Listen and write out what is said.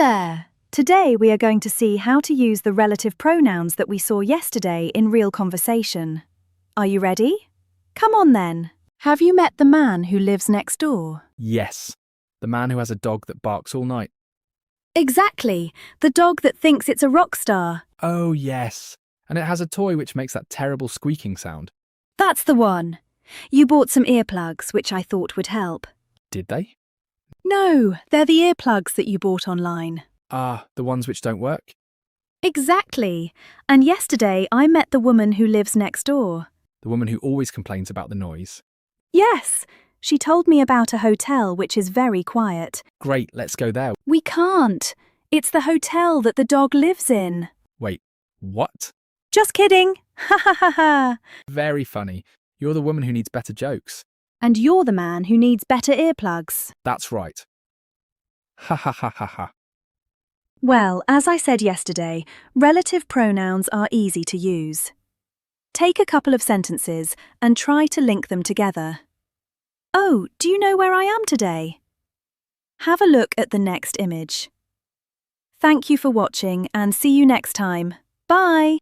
there! Today we are going to see how to use the relative pronouns that we saw yesterday in real conversation. Are you ready? Come on then. Have you met the man who lives next door? Yes, the man who has a dog that barks all night. Exactly, the dog that thinks it's a rock star. Oh yes, and it has a toy which makes that terrible squeaking sound. That's the one. You bought some earplugs, which I thought would help. Did they? No, they're the earplugs that you bought online. Ah, the ones which don't work? Exactly. And yesterday I met the woman who lives next door. The woman who always complains about the noise. Yes, she told me about a hotel which is very quiet. Great, let's go there. We can't. It's the hotel that the dog lives in. Wait, what? Just kidding. Ha ha ha ha. Very funny. You're the woman who needs better jokes. And you're the man who needs better earplugs. That's right. Ha ha ha ha ha. Well, as I said yesterday, relative pronouns are easy to use. Take a couple of sentences and try to link them together. Oh, do you know where I am today? Have a look at the next image. Thank you for watching and see you next time. Bye!